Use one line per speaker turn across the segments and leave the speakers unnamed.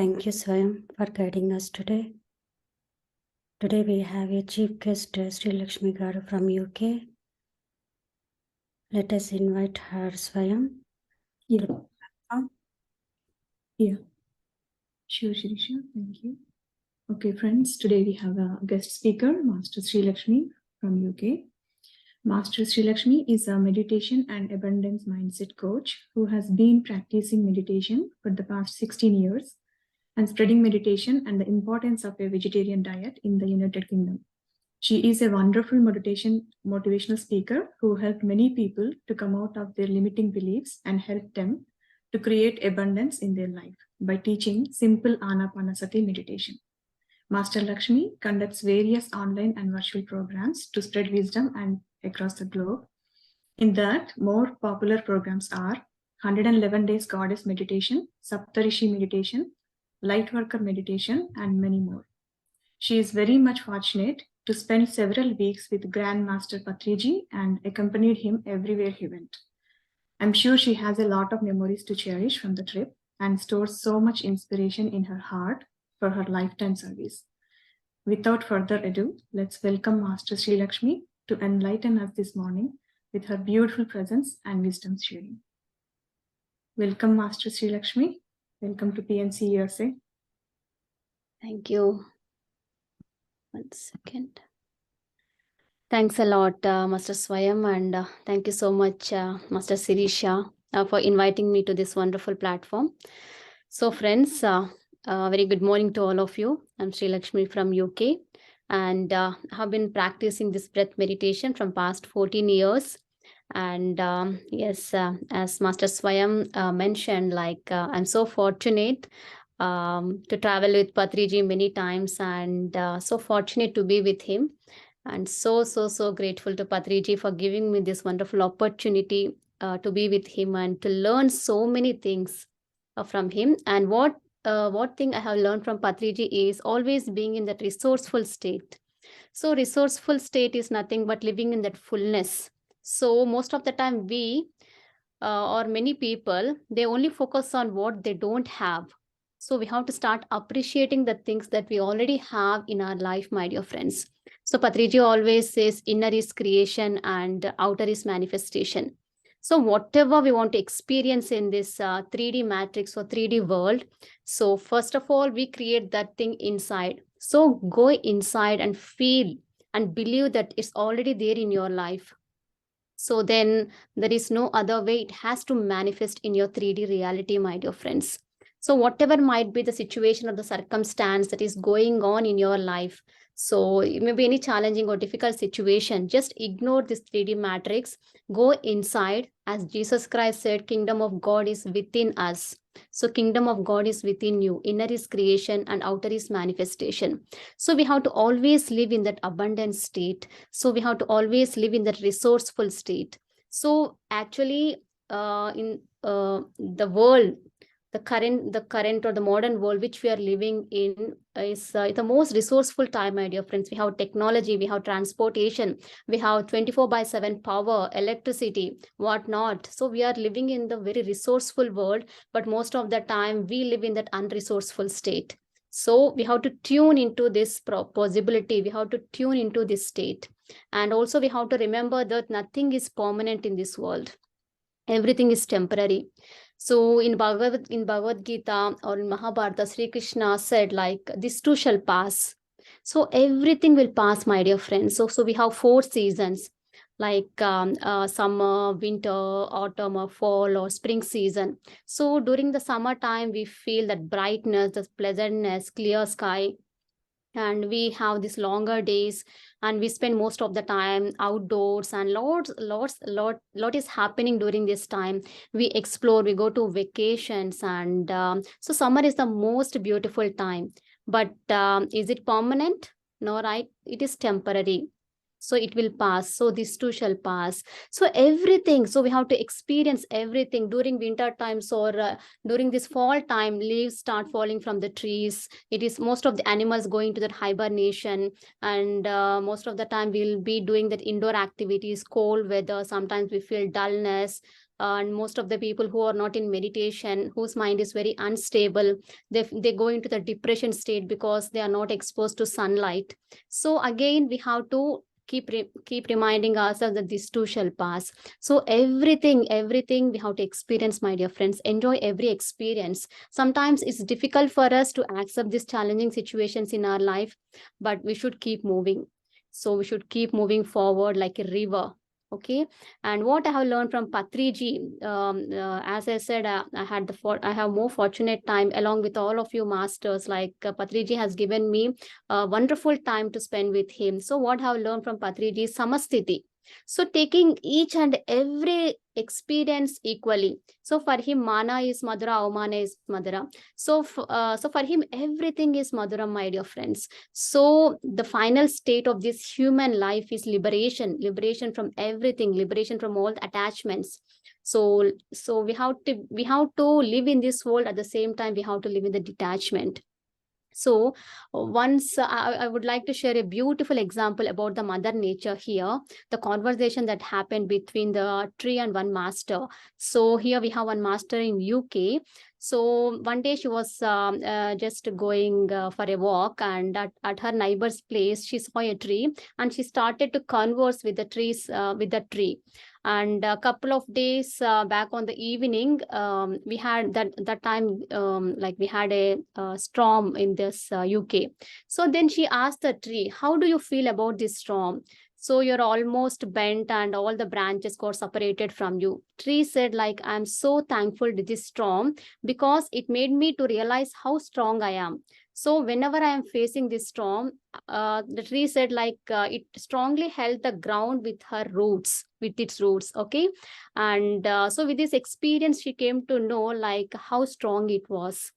Thank you, Swayam, for guiding us today. Today we have a chief guest, Sreelakshmi Garu from UK. Let us invite her, Swayam.
Yeah. Yeah. Sure, Sirisha. Thank you. Okay, friends, today we have a guest speaker, Master Sreelakshmi from UK. Master Sreelakshmi is a meditation and abundance mindset coach who has been practicing meditation for the past 16 years and spreading meditation and the importance of a vegetarian diet in the United Kingdom. She is a wonderful motivational speaker who helped many people to come out of their limiting beliefs and help them to create abundance in their life by teaching simple Anapanasati meditation. Master Lakshmi conducts various online and virtual programs to spread wisdom and across the globe. In that, more popular programs are 111 Days Goddess Meditation, Saptarishi Meditation, Lightworker Meditation, and many more. She is very much fortunate to spend several weeks with Grandmaster Patriji and accompanied him everywhere he went. I'm sure she has a lot of memories to cherish from the trip and stores so much inspiration in her heart for her lifetime service. Without further ado, let's welcome Master Sreelakshmi to enlighten us this morning with her beautiful presence and wisdom sharing. Welcome, Master Sreelakshmi. Welcome to PMCUSA.
Thank you. 1 second. Thanks a lot, Master Swayam, and thank you so much, Master Sirisha, for inviting me to this wonderful platform. So, friends, very good morning to all of you. I'm Sreelakshmi from UK, and have been practicing this breath meditation from past 14 years. And yes, as Master Swayam mentioned, I'm so fortunate to travel with Patriji many times, and so fortunate to be with him. And so grateful to Patriji for giving me this wonderful opportunity to be with him and to learn so many things from him. And what thing I have learned from Patriji is always being in that resourceful state. So resourceful state is nothing but living in that fullness. So most of the time we or many people, they only focus on what they don't have. So we have to start appreciating the things that we already have in our life, my dear friends. So Patriji always says inner is creation and outer is manifestation. So whatever we want to experience in this 3D matrix or 3D world, so first of all, we create that thing inside. So go inside and feel and believe that it's already there in your life. So then there is no other way. It has to manifest in your 3D reality, my dear friends. So whatever might be the situation or the circumstance that is going on in your life, so it may be any challenging or difficult situation, just ignore this 3D matrix, go inside. As Jesus Christ said, kingdom of God is within us. So kingdom of God is within you. Inner is creation and outer is manifestation. So we have to always live in that abundant state. So we have to always live in that resourceful state. So actually in the world, the current or the modern world which we are living in is the most resourceful time, my dear friends. We have technology, we have transportation, we have 24/7 power, electricity, whatnot. So we are living in the very resourceful world, but most of the time we live in that unresourceful state. So we have to tune into this possibility. We have to tune into this state. And also we have to remember that nothing is permanent in this world. Everything is temporary. So in Bhagavad Gita or in Mahabharata, Sri Krishna said like, this too shall pass. So everything will pass, my dear friends. So we have 4 seasons like summer, winter, autumn, or fall, or spring season. So during the summertime, we feel that brightness, the pleasantness, clear sky, and we have these longer days, and we spend most of the time outdoors, and lot is happening during this time. We explore, we go to vacations, and so summer is the most beautiful time. But is it permanent? No, right? It is temporary. So it will pass, so this too shall pass. So everything, so we have to experience everything during winter times, or during this fall time, leaves start falling from the trees. It is most of the animals going to that hibernation, and most of the time we'll be doing that indoor activities, cold weather, sometimes we feel dullness. And most of the people who are not in meditation, whose mind is very unstable, they go into the depression state because they are not exposed to sunlight. So again, we have to keep reminding ourselves that this too shall pass. So everything we have to experience, my dear friends. Enjoy every experience. Sometimes it's difficult for us to accept these challenging situations in our life, but we should keep moving. So we should keep moving forward like a river. Okay. And what I have learned from Patriji, as I said, I have more fortunate time along with all of you masters. Like Patriji has given me a wonderful time to spend with him. So what I have learned from Patriji is Samastiti. So taking each and every experience equally. So for him, Mana is Madhura, Avmana is Madhura. So for him, everything is Madhura, my dear friends. So the final state of this human life is liberation from everything, liberation from all the attachments. So we have to live in this world. At the same time, we have to live in the detachment. So once I would like to share a beautiful example about the mother nature here, the conversation that happened between the tree and one master. So here we have one master in UK. So one day she was just going for a walk, and at her neighbor's place she saw a tree, and she started to converse with the trees, with the tree. And a couple of days back on the evening, we had that time, like we had a storm in this UK. So then she asked the tree, how do you feel about this storm? So you're almost bent and all the branches got separated from you. Tree said, like, I'm so thankful to this storm because it made me to realize how strong I am. So whenever I am facing this storm, the tree said, like, it strongly held the ground with her roots, with its roots. Okay. And so with this experience, she came to know like how strong it was.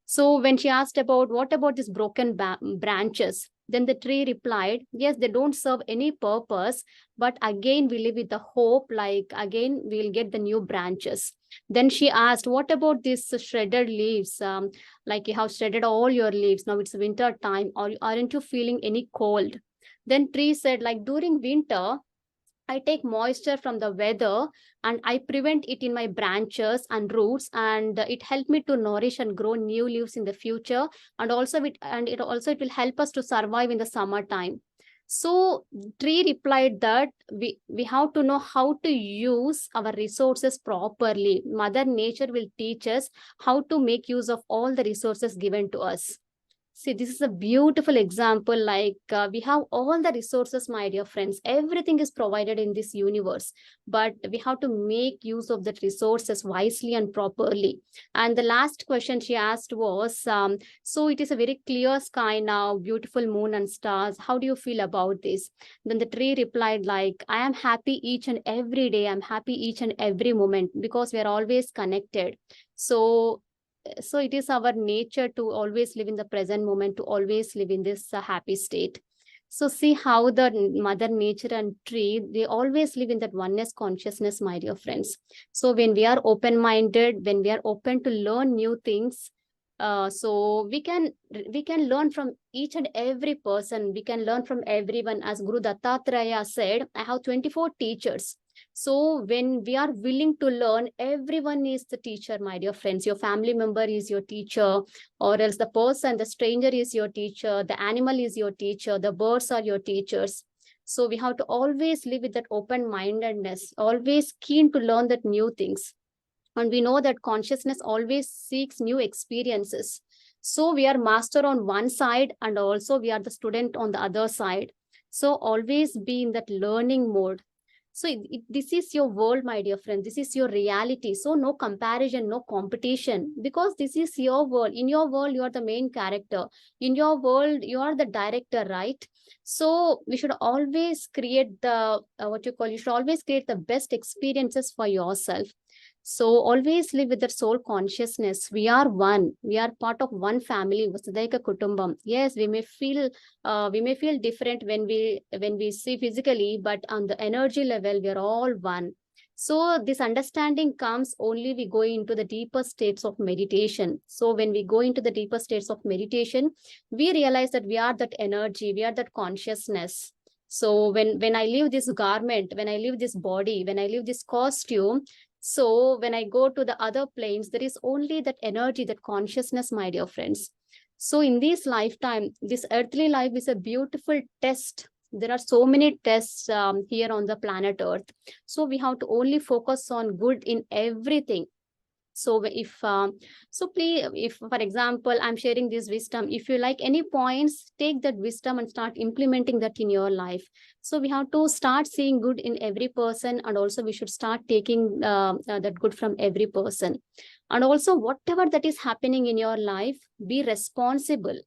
So when she asked about what about these broken branches, then the tree replied, yes, they don't serve any purpose, but again we live with the hope, like again we'll get the new branches. Then she asked, what about these shredded leaves? Like you have shredded all your leaves, now it's winter time, or aren't you feeling any cold? Then tree said, like, during winter I take moisture from the weather and I prevent it in my branches and roots, and it helped me to nourish and grow new leaves in the future. And also it will help us to survive in the summertime. So tree replied that we have to know how to use our resources properly. Mother Nature will teach us how to make use of all the resources given to us. See, this is a beautiful example. Like we have all the resources, my dear friends. Everything is provided in this universe, but we have to make use of that resources wisely and properly. And the last question she asked was, so it is a very clear sky now, beautiful moon and stars. How do you feel about this? Then the tree replied, like, I am happy each and every day. I'm happy each and every moment because we are always connected. So it is our nature to always live in the present moment, to always live in this happy state. So see how the mother nature and tree, they always live in that oneness consciousness, my dear friends. So when we are open minded, when we are open to learn new things, so we can learn from each and every person. We can learn from everyone. As Guru Dattatreya said, I have 24 teachers. So when we are willing to learn, everyone is the teacher, my dear friends. Your family member is your teacher, or else the stranger is your teacher, the animal is your teacher, the birds are your teachers. So we have to always live with that open-mindedness, always keen to learn that new things. And we know that consciousness always seeks new experiences. So we are master on one side, and also we are the student on the other side. So always be in that learning mode. So this is your world, my dear friend. This is your reality. So no comparison, no competition, because this is your world. In your world, you are the main character. In your world, you are the director, right? So we should always create the, you should always create the best experiences for yourself. So always live with that soul consciousness. We are one. We are part of one family. Vasudhaika Kutumbam. Yes, we may feel different when we see physically, but on the energy level, we are all one. So this understanding comes only we go into the deeper states of meditation. So when we go into the deeper states of meditation, we realize that we are that energy, we are that consciousness. So when I leave this garment, when I leave this body, when I leave this costume, so when I go to the other planes, there is only that energy, that consciousness, my dear friends. So in this lifetime, this earthly life is a beautiful test. There are so many tests here on the planet Earth. So we have to only focus on good in everything. So please, if for example I'm sharing this wisdom, if you like any points, take that wisdom and start implementing that in your life. So we have to start seeing good in every person, and also we should start taking that good from every person. And also whatever that is happening in your life, be responsible.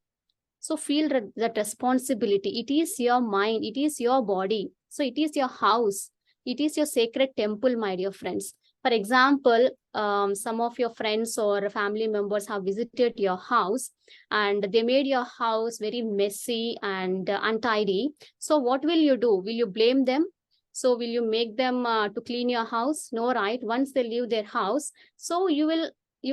So feel that responsibility. It is your mind, it is your body, so it is your house, it is your sacred temple, my dear friends. For example, some of your friends or family members have visited your house and they made your house very messy and untidy. So what will you do? Will you blame them? So will you make them to clean your house? No, right? Once they leave their house, so you will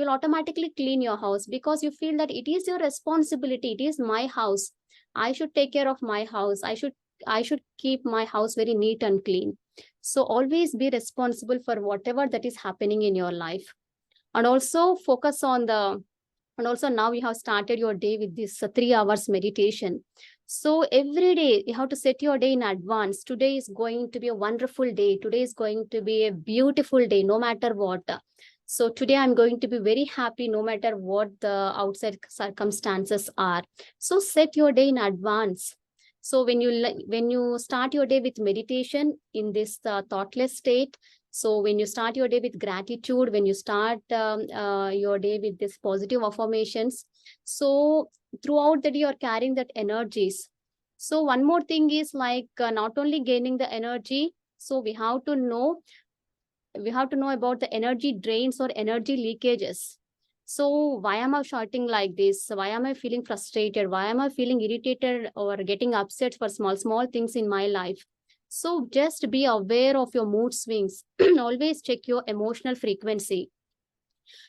automatically clean your house, because you feel that it is your responsibility, it is my house, I should take care of my house, I should keep my house very neat and clean. So always be responsible for whatever that is happening in your life. And also focus on the and also now you have started your day with this 3 hours meditation. So every day you have to set your day in advance. Today is going to be a wonderful day, today is going to be a beautiful day, no matter what. So today I'm going to be very happy no matter what the outside circumstances are. So set your day in advance. So when you start your day with meditation in this thoughtless state, so when you start your day with gratitude, when you start your day with this positive affirmations, so throughout the day you're carrying that energies. So one more thing is like not only gaining the energy, so we have to know about the energy drains or energy leakages. So why am I shouting like this? Why am I feeling frustrated? Why am I feeling irritated or getting upset for small things in my life? So just be aware of your mood swings. Always check your emotional frequency.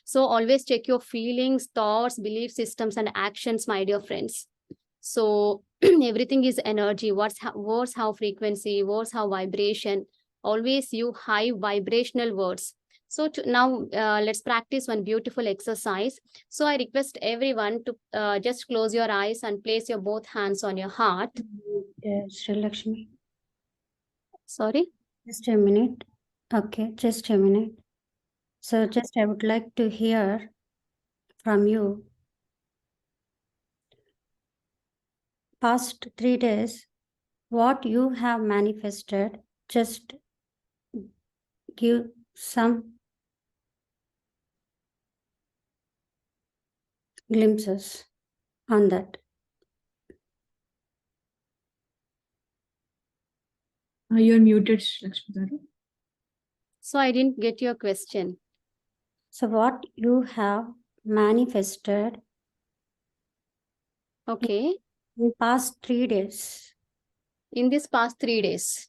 So always check your feelings, thoughts, belief systems, and actions, my dear friends. So everything is energy. Words have frequency, words have vibration. Always use high vibrational words. So now let's practice one beautiful exercise. So I request everyone to just close your eyes and place your both hands on your heart.
Sreelakshmi.
Sorry?
Just a minute. Okay, just a minute. So just I would like to hear from you. Past 3 days, what you have manifested, just give some glimpses on that.
You're muted, Lakshmi Garu.
So I didn't get your question.
So what you have manifested
Okay.
in past 3 days.
In this past 3 days.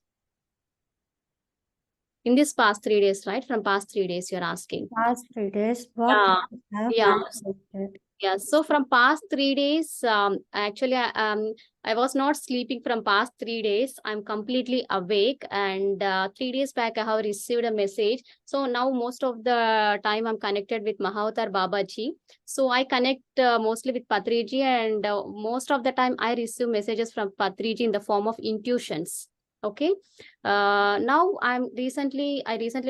In this past 3 days, right? From past 3 days, you're asking.
Past 3 days, what you have
Yeah.
manifested.
Yeah, so from past 3 days, actually, I was not sleeping from past 3 days. I'm completely awake, and 3 days back, I have received a message. So now most of the time I'm connected with Mahavatar Babaji. So I connect mostly with Patriji, and most of the time I receive messages from Patriji in the form of intuitions. Okay. Now I recently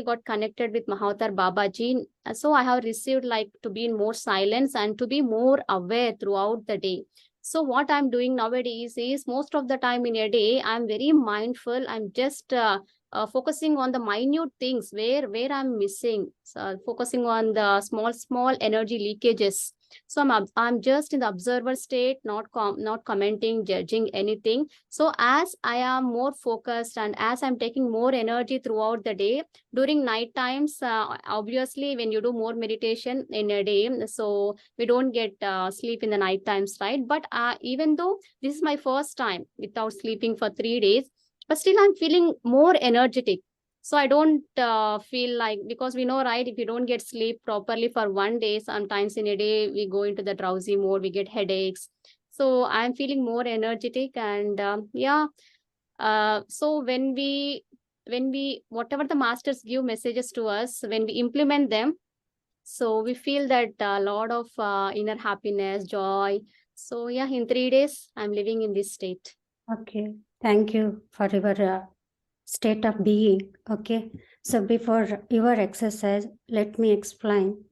got connected with Mahavatar Babaji. So I have received like to be in more silence and to be more aware throughout the day. So what I'm doing nowadays is most of the time in a day, I'm very mindful. I'm just focusing on the minute things where I'm missing. So focusing on the small energy leakages. So I'm just in the observer state, not commenting, judging anything. So as I am more focused and as I'm taking more energy throughout the day, during night times, obviously when you do more meditation in a day, so we don't get sleep in the night times, right? But even though this is my first time without sleeping for 3 days, but still I'm feeling more energetic. So I don't feel like, because we know, right, if you don't get sleep properly for 1 day, sometimes in a day we go into the drowsy mode, we get headaches. So I'm feeling more energetic. And so when we whatever the masters give messages to us, when we implement them, so we feel that a lot of inner happiness, joy. So yeah, in 3 days I'm living in this state.
Okay, thank you for your state of being. Okay, so before your exercise, let me explain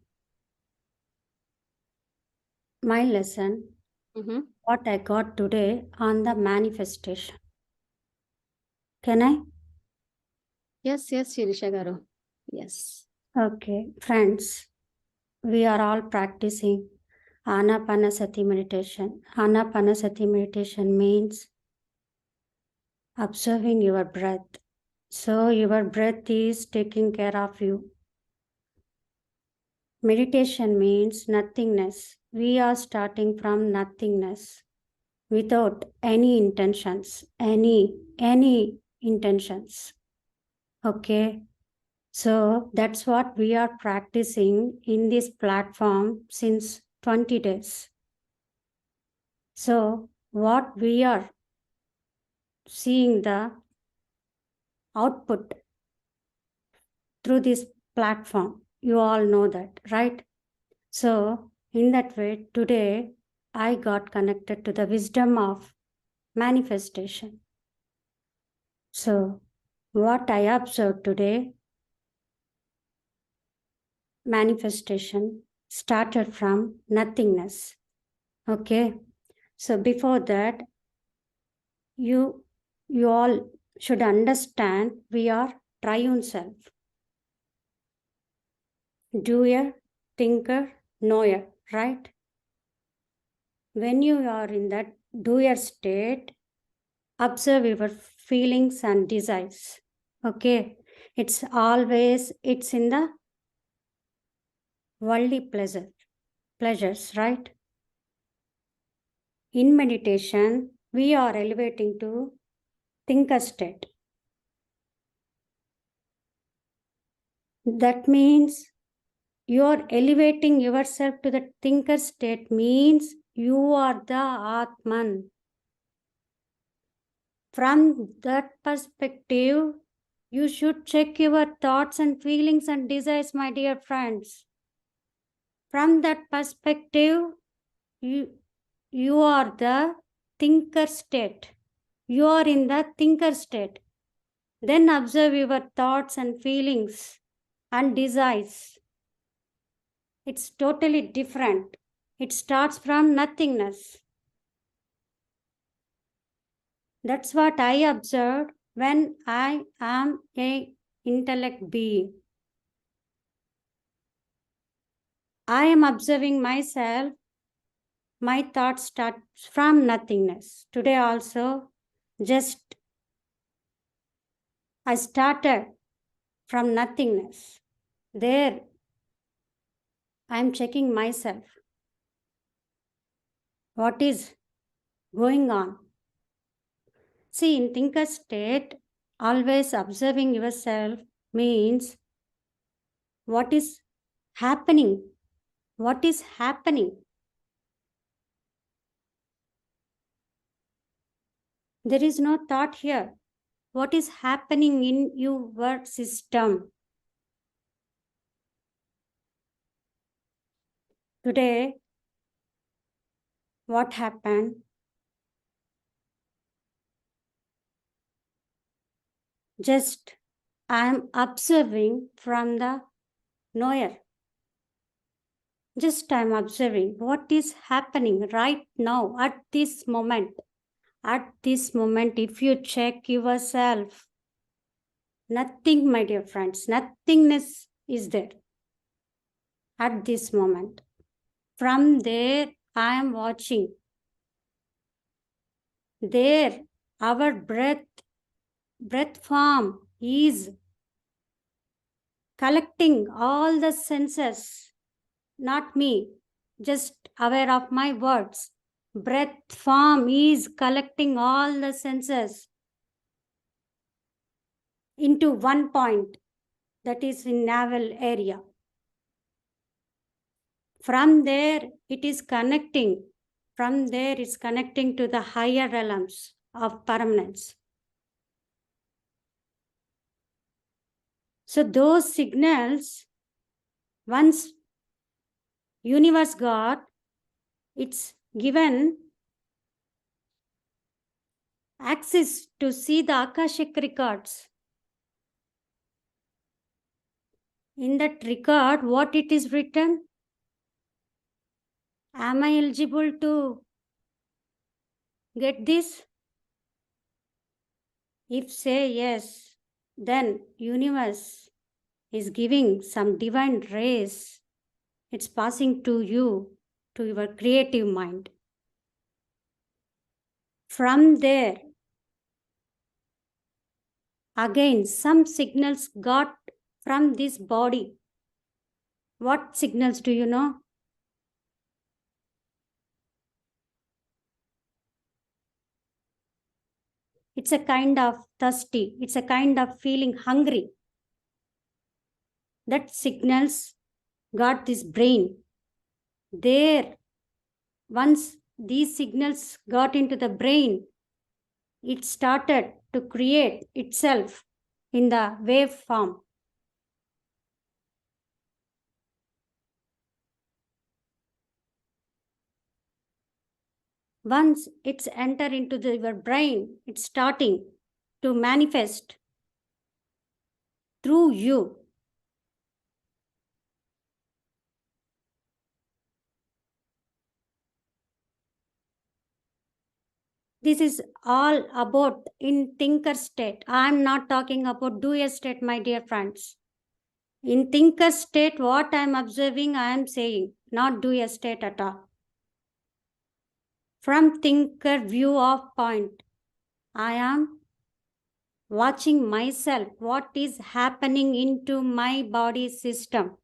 my lesson, what I got today on the manifestation. Can I?
Yes, Sirisha Garu. Yes.
Okay, friends, we are all practicing Anapanasati meditation. Anapanasati meditation means observing your breath. So your breath is taking care of you. Meditation means nothingness. We are starting from nothingness without any intentions, any intentions. Okay. So that's what we are practicing in this platform since 20 days. So what we are seeing the output through this platform, you all know that, right? So in that way, today I got connected to the wisdom of manifestation. So what I observed today, manifestation started from nothingness. Okay. So before that, you all should understand we are triune self. Doer, thinker, knower, right? When you are in that doer state, observe your feelings and desires. Okay. It's in the worldly pleasures, right? In meditation, we are elevating to thinker state. That means you are elevating yourself to the thinker state, means you are the Atman. From that perspective, you should check your thoughts and feelings and desires, my dear friends. From that perspective, you are the thinker state. You are in the thinker state. Then observe your thoughts and feelings and desires. It's totally different. It starts from nothingness. That's what I observed when I am an intellect being. I am observing myself. My thoughts start from nothingness. Today also, just I started from nothingness. There, I am checking myself. What is going on? See, in thinker state, always observing yourself means what is happening. What is happening? There is no thought here. What is happening in your system? Today, what happened? Just I am observing from the knower. Just I am observing what is happening right now at this moment. At this moment, if you check yourself, nothing, my dear friends, nothingness is there at this moment. From there, I am watching. There, our breath form is collecting all the senses, not me, just aware of my words. Breath form is collecting all the senses into one point, that is in navel area. From there, it is connecting. From there, it's connecting to the higher realms of permanence. So those signals, once universe got, it's given access to see the Akashic records. In that record, what it is written? Am I eligible to get this? If say yes, then universe is giving some divine rays. It's passing to you, to your creative mind. From there, again, some signals got from this body. What signals do you know? It's a kind of thirsty. It's a kind of feeling hungry. That signals got this brain. There, once these signals got into the brain, it started to create itself in the wave form. Once it's entered into your brain, it's starting to manifest through you. This is all about in thinker state. I'm not talking about doer state, my dear friends. In thinker state, what I'm observing, I am saying, not doer state at all. From thinker view of point, I am watching myself, what is happening into my body system.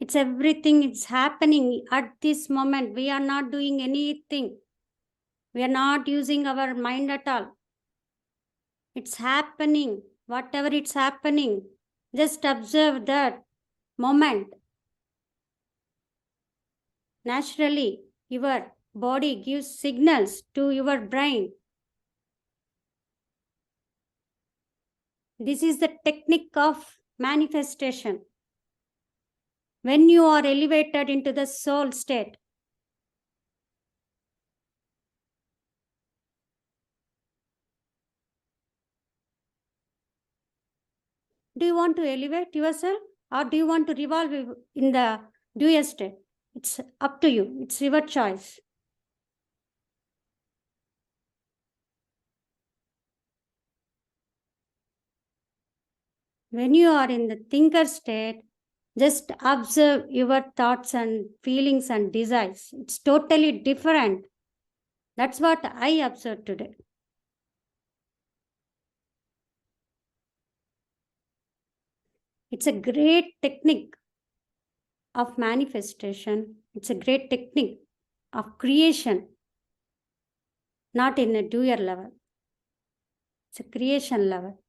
It's everything, it's happening at this moment. We are not doing anything. We are not using our mind at all. It's happening, whatever it's happening. Just observe that moment. Naturally, your body gives signals to your brain. This is the technique of manifestation. When you are elevated into the soul state, do you want to elevate yourself or do you want to revolve in the doer state? It's up to you. It's your choice. When you are in the thinker state, just observe your thoughts and feelings and desires. It's totally different. That's what I observed today. It's a great technique of manifestation. It's a great technique of creation, not in a doer level. It's a creation level.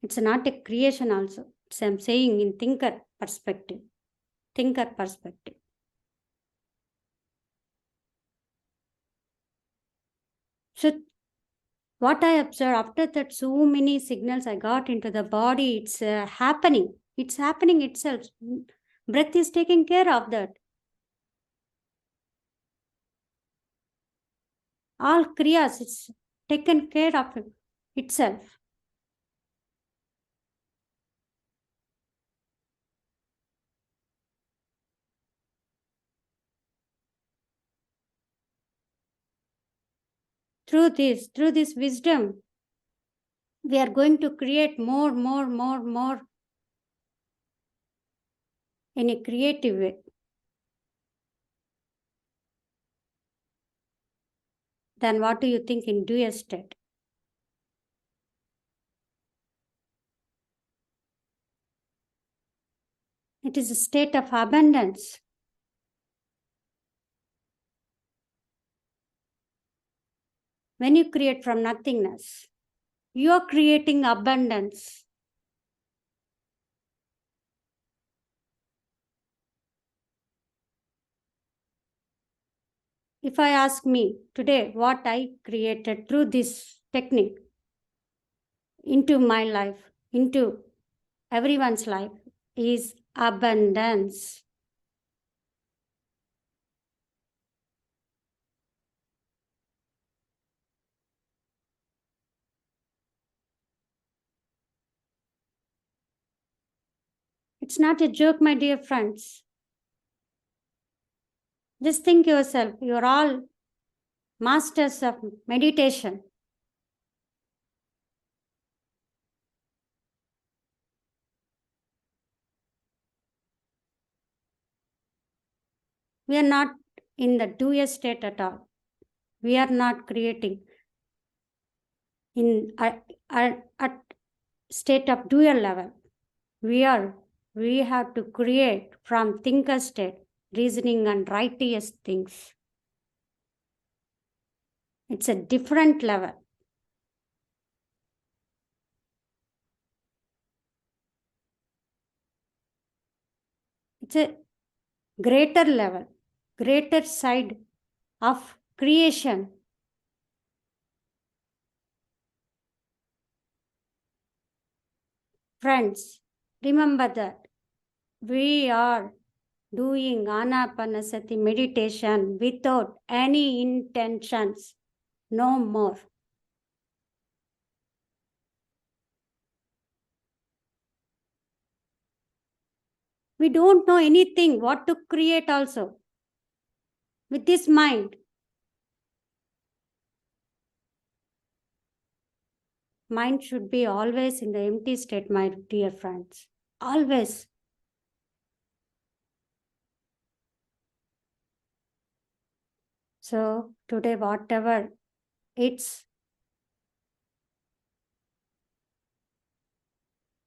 It's not a creation also. It's, I'm saying in thinker perspective. Thinker perspective. So what I observed after that, so many signals I got into the body, it's happening. It's happening itself. Breath is taking care of that. All kriyas, it's taken care of itself. Through this wisdom, we are going to create more in a creative way. Then what do you think in dual state? It is a state of abundance. When you create from nothingness, you are creating abundance. If I ask me today what I created through this technique into my life, into everyone's life, is abundance. It's not a joke, my dear friends. Just think yourself, you're all masters of meditation. We are not in the dual state at all. We are not creating in a state of dual level. We have to create from thinker state, reasoning and righteous things. It's a different level. It's a greater level, greater side of creation. Friends, remember that we are doing Anapanasati meditation without any intentions, no more. We don't know anything what to create also with this mind. Mind should be always in the empty state, my dear friends. Always. So today, whatever it's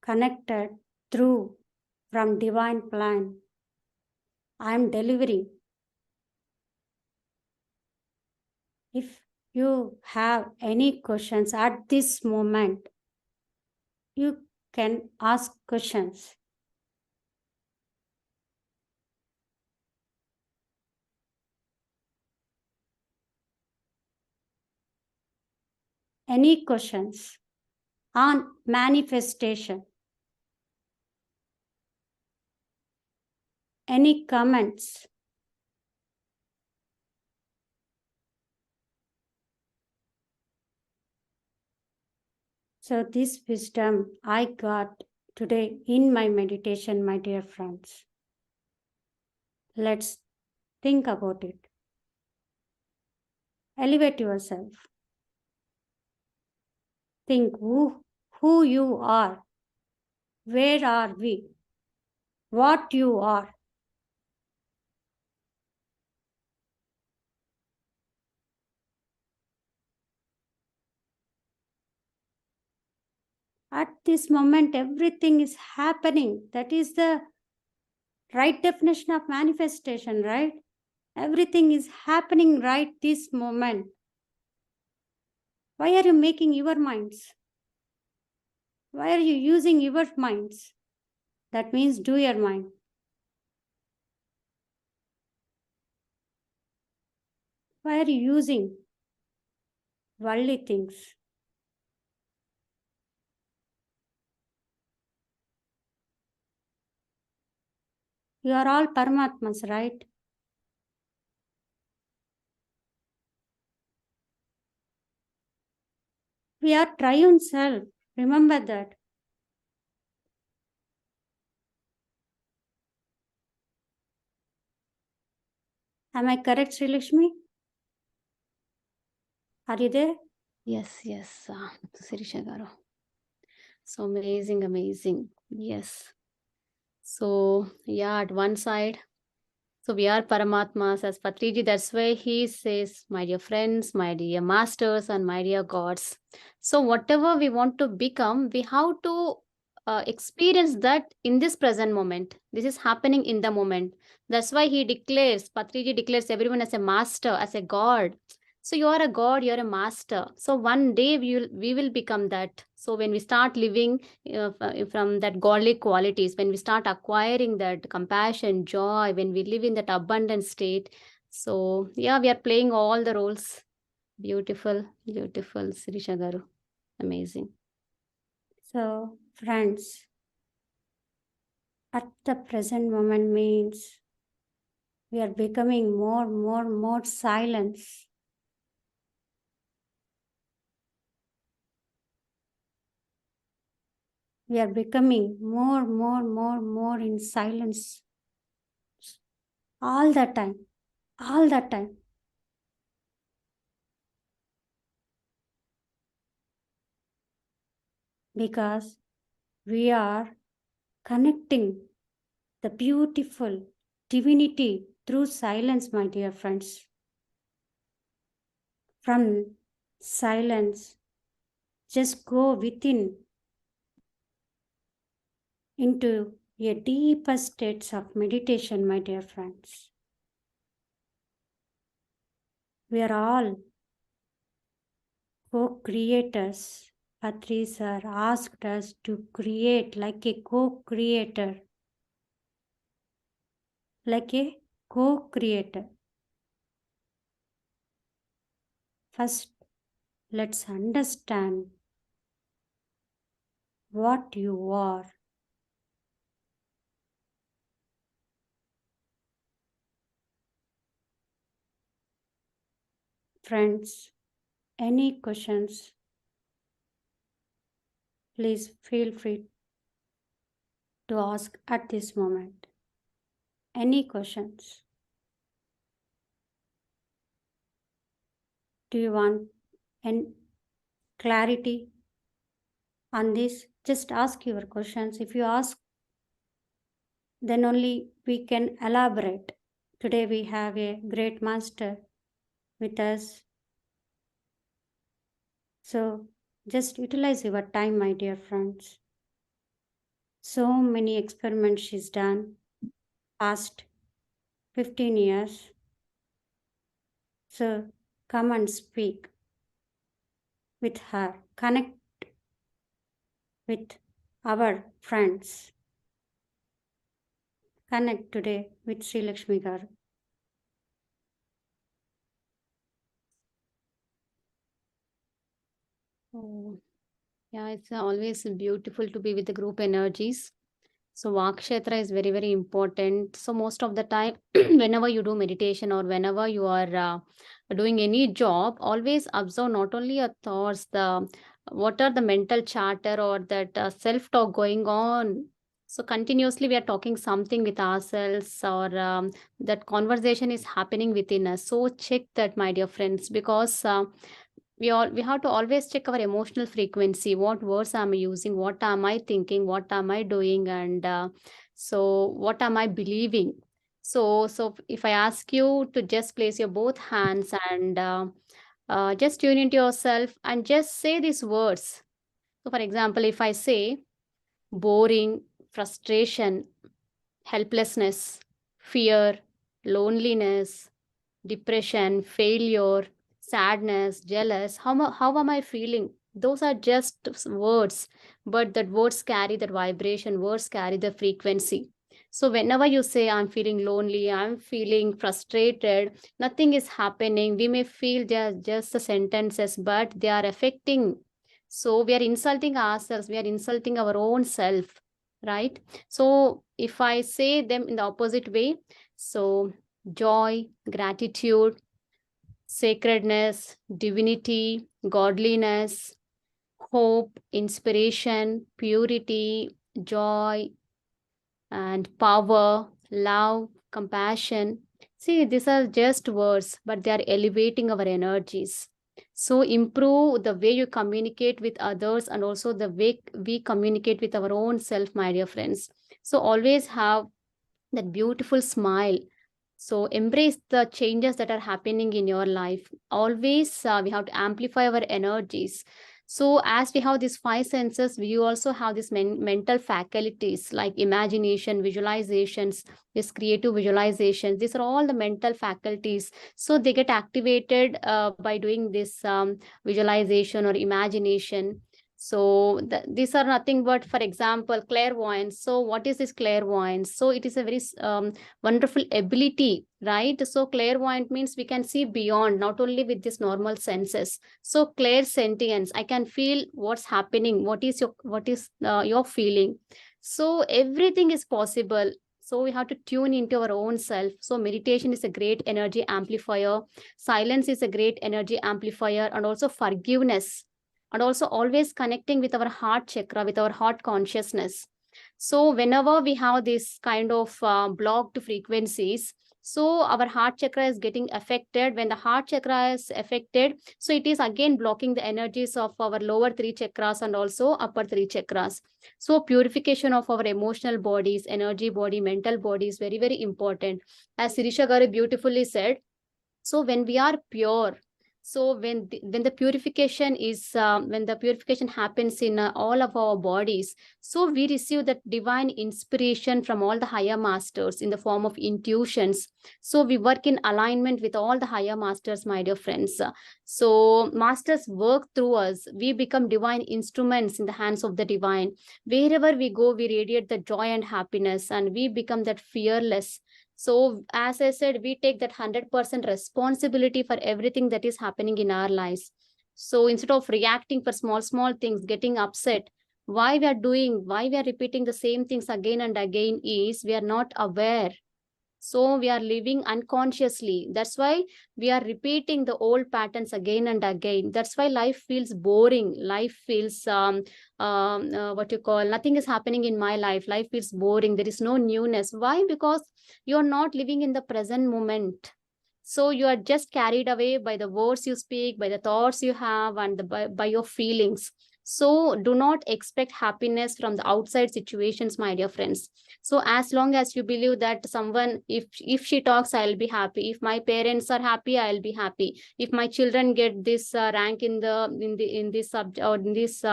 connected through from divine plan, I am delivering. If you have any questions at this moment, you can ask questions. Any questions on manifestation? Any comments? So this wisdom I got today in my meditation, my dear friends. Let's think about it. Elevate yourself. Think who you are. Where are we? What you are. At this moment, everything is happening. That is the right definition of manifestation, right? Everything is happening right this moment. Why are you making your minds? Why are you using your minds? That means do your mind. Why are you using worldly things? You are all Paramatmas, right? We are triune self. Remember that. Am I correct, Sreelakshmi? Are you there?
Yes, Sirisha garu. So amazing. Yes. So yeah, at one side, so we are Paramatmas as Patriji. That's why he says, my dear friends, my dear masters, and my dear gods. So whatever we want to become, we have to experience that in this present moment. This is happening in the moment. That's why he declares, Patriji declares everyone as a master, as a god. So you are a god, you're a master. So one day we will become that. So when we start living from that godly qualities, when we start acquiring that compassion, joy, when we live in that abundant state, so yeah, we are playing all the roles. Beautiful, beautiful, Sirisha Garu. Amazing.
So, friends, at the present moment means we are becoming more silence. We are becoming more in silence all the time, all the time. Because we are connecting the beautiful divinity through silence, my dear friends. From silence, just go within into a deeper states of meditation, my dear friends. We are all co-creators. Patri sir asked us to create like a co-creator. Like a co-creator. First, let's understand what you are. Friends, any questions, please feel free to ask at this moment. Any questions? Do you want any clarity on this? Just ask your questions. If you ask, then only we can elaborate. Today we have a great master with us. So just utilize your time, my dear friends. So many experiments she's done past 15 years. So come and speak with her. Connect with our friends. Connect today with Sreelakshmi Garu.
Oh, yeah, it's always beautiful to be with the group energies. So Vakshetra is very, very important. So most of the time, whenever you do meditation or whenever you are doing any job, always observe not only your thoughts, the what are the mental chatter or that self-talk going on. So continuously we are talking something with ourselves or that conversation is happening within us. So check that, my dear friends, because we have to always check our emotional frequency. What words am I using? What am I thinking? What am I doing? And so what am I believing? So if I ask you to just place your both hands and just tune into yourself and just say these words. So for example, if I say boring, frustration, helplessness, fear, loneliness, depression, failure, sadness, jealous. How am I feeling? Those are just words, but that words carry that vibration, words carry the frequency. So whenever you say, I'm feeling lonely, I'm feeling frustrated, nothing is happening, we may feel they're just the sentences, but they are affecting. So we are insulting ourselves, we are insulting our own self, right? So if I say them in the opposite way, so joy, gratitude, sacredness, divinity, godliness, hope, inspiration, purity, joy, and power, love, compassion. See, these are just words, but they are elevating our energies. So improve the way you communicate with others and also the way we communicate with our own self, my dear friends. So always have that beautiful smile. So embrace the changes that are happening in your life. Always we have to amplify our energies. So as we have these five senses, we also have these mental faculties like imagination, visualizations, this creative visualization. These are all the mental faculties. So they get activated by doing this visualization or imagination. So these are nothing but, for example, clairvoyance. So what is this clairvoyance? So it is a very wonderful ability, right? So clairvoyant means we can see beyond, not only with this normal senses. So clairsentience, I can feel what's happening, what is your feeling. So everything is possible. So we have to tune into our own self. So meditation is a great energy amplifier. Silence is a great energy amplifier, and also forgiveness, and also always connecting with our heart chakra, with our heart consciousness. So whenever we have this kind of blocked frequencies, so our heart chakra is getting affected. When the heart chakra is affected, so it is again blocking the energies of our lower three chakras and also upper three chakras. So purification of our emotional bodies, energy body, mental body is very, very important. As Sirisha Garu beautifully said, so when we are pure, so when the purification is when the purification happens in all of our bodies, so we receive that divine inspiration from all the higher masters in the form of intuitions. So we work in alignment with all the higher masters, my dear friends. So masters work through us. We become divine instruments in the hands of the divine. Wherever we go, we radiate the joy and happiness, and we become that fearless. So as I said, we take that 100% responsibility for everything that is happening in our lives. So instead of reacting for small things, getting upset, why we are repeating the same things again and again is we are not aware. So we are living unconsciously. That's why we are repeating the old patterns again and again. That's why life feels boring. Life feels what you call, nothing is happening in my life. Life feels boring. There is no newness. Why? Because you are not living in the present moment. So you are just carried away by the words you speak, by the thoughts you have, and by your feelings. So do not expect happiness from the outside situations, my dear friends. So as long as you believe that someone, if she talks, I'll be happy. If my parents are happy, I'll be happy. If my children get this rank in this subject or in this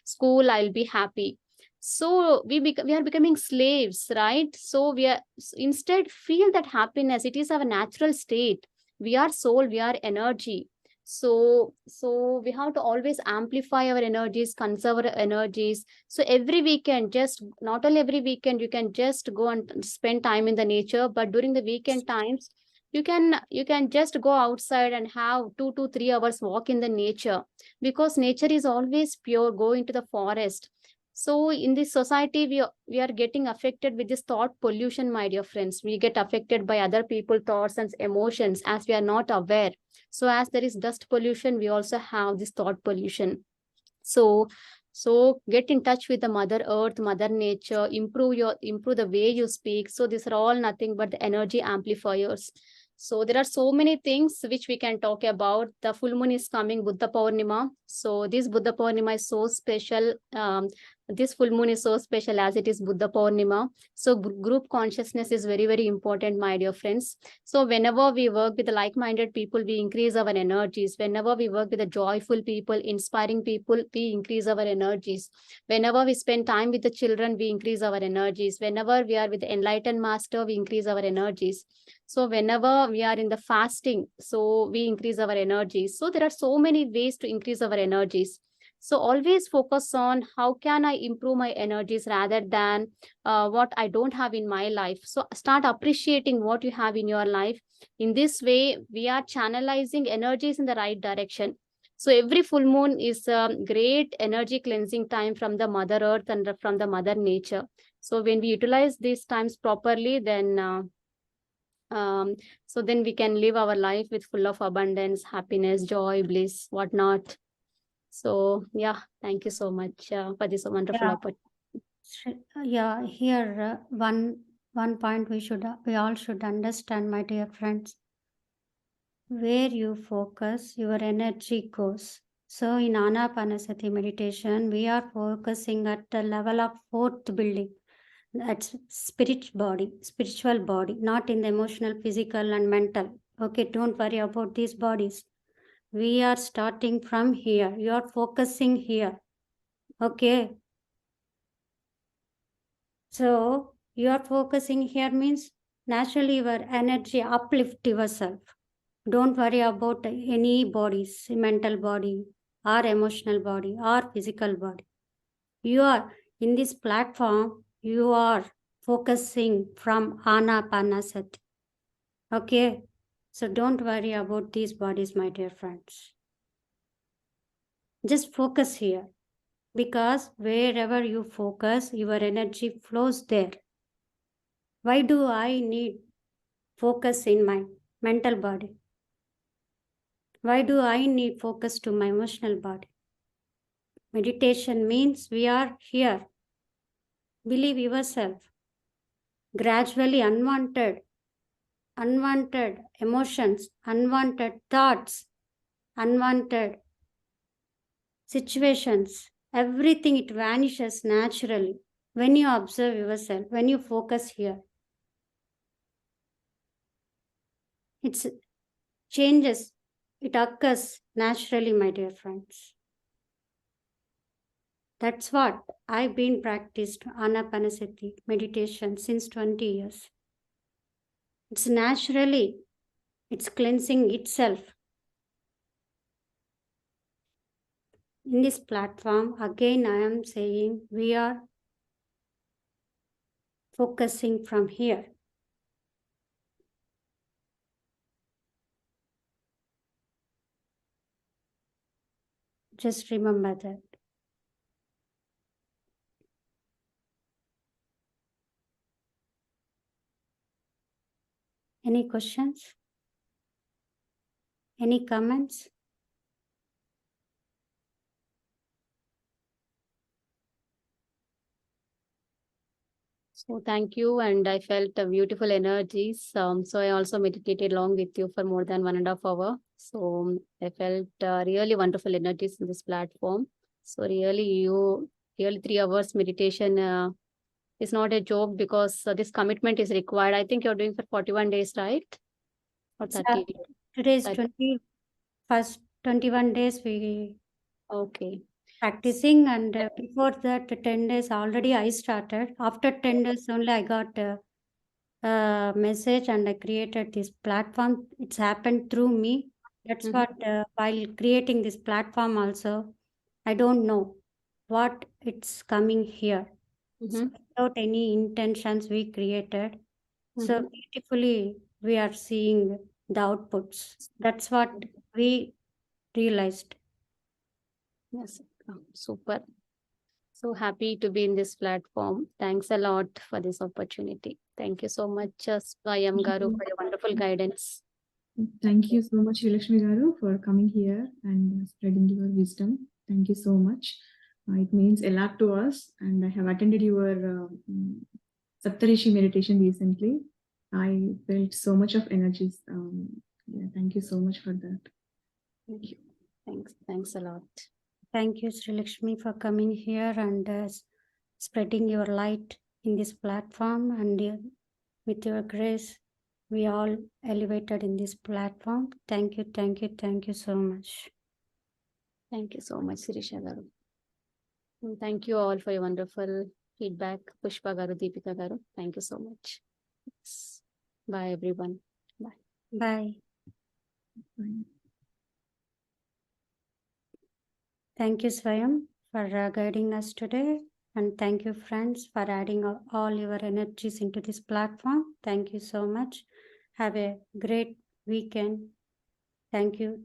school, I'll be happy. So we are becoming slaves, right? So we are, instead, feel that happiness. It is our natural state. We are soul, we are energy. So we have to always amplify our energies, conserve our energies. So every weekend, just not only every weekend, you can just go and spend time in the nature, but during the weekend times, you can just go outside and have 2 to 3 hours walk in the nature, because nature is always pure. Go into the forest. So in this society, we are getting affected with this thought pollution, my dear friends. We get affected by other people thoughts and emotions as we are not aware. So as there is dust pollution, we also have this thought pollution. So get in touch with the mother earth, mother nature, improve the way you speak. So these are all nothing but the energy amplifiers. So there are so many things which we can talk about. The full moon is coming, Buddha Purnima. So this Buddha Purnima is so special. This full moon is so special as it is Buddha Purnima. So group consciousness is very, very important, my dear friends. So whenever we work with the like-minded people, we increase our energies. Whenever we work with the joyful people, inspiring people, we increase our energies. Whenever we spend time with the children, we increase our energies. Whenever we are with the enlightened master, we increase our energies. So whenever we are in the fasting, so we increase our energies. So there are so many ways to increase our energies. So always focus on how can I improve my energies rather than what I don't have in my life. So start appreciating what you have in your life. In this way, we are channelizing energies in the right direction. So every full moon is a great energy cleansing time from the Mother Earth and from the Mother Nature. So when we utilize these times properly, then so then we can live our life with full of abundance, happiness, joy, bliss, whatnot. So yeah, thank you so much for this wonderful opportunity.
Yeah, here one point we all should understand, my dear friends. Where you focus, your energy goes. So in Anapanasati meditation, we are focusing at the level of fourth building. That's spiritual body, not in the emotional, physical, and mental. Okay, don't worry about these bodies. We are starting from here. You are focusing here. Okay. So you are focusing here means naturally your energy uplift yourself. Don't worry about any bodies, mental body or emotional body or physical body. You are in this platform, you are focusing from Anapanasati. Okay. So don't worry about these bodies, my dear friends. Just focus here. Because wherever you focus, your energy flows there. Why do I need focus in my mental body? Why do I need focus to my emotional body? Meditation means we are here. Believe yourself. Gradually unwanted emotions, unwanted thoughts, unwanted situations, everything it vanishes naturally when you observe yourself, when you focus here. It changes, it occurs naturally, my dear friends. That's what I've been practiced Anapanasati meditation since 20 years. It's naturally, it's cleansing itself. In this platform, again I am saying we are focusing from here. Just remember that. Any questions? Any comments?
So thank you, and I felt beautiful energies. So I also meditated along with you for more than 1.5 hours. So I felt really wonderful energies in this platform. So really 3 hours meditation is not a joke, because this commitment is required. I think you're doing for 41 days, right? Or 30?
Today is
30.
21 days we
Okay.
practicing, and before that 10 days already I started. After 10 days only I got a message and I created this platform. It's happened through me. That's what while creating this platform also, I don't know what it's coming here. So without any intentions we created. So beautifully we are seeing the outputs. That's what we realized.
Yes, super. So happy to be in this platform. Thanks a lot for this opportunity. Thank you so much, Swayam Garu, for your wonderful guidance.
Thank you so much, Sreelakshmi Garu, for coming here and spreading your wisdom. Thank you so much. It means a lot to us, and I have attended your Saptarishi meditation recently. I felt so much of energies. Thank you so much for that.
Thank you. Thanks a lot.
Thank you, Sreelakshmi, for coming here and spreading your light in this platform. And with your grace, we all elevated in this platform. Thank you so much.
Thank you so much, Sirisha Garu. And thank you all for your wonderful feedback. Pushpa Garu, Deepika Garu, thank you so much. Yes. Bye, everyone. Bye.
Bye.
Bye.
Thank you, Swayam, for guiding us today. And thank you, friends, for adding all your energies into this platform. Thank you so much. Have a great weekend. Thank you.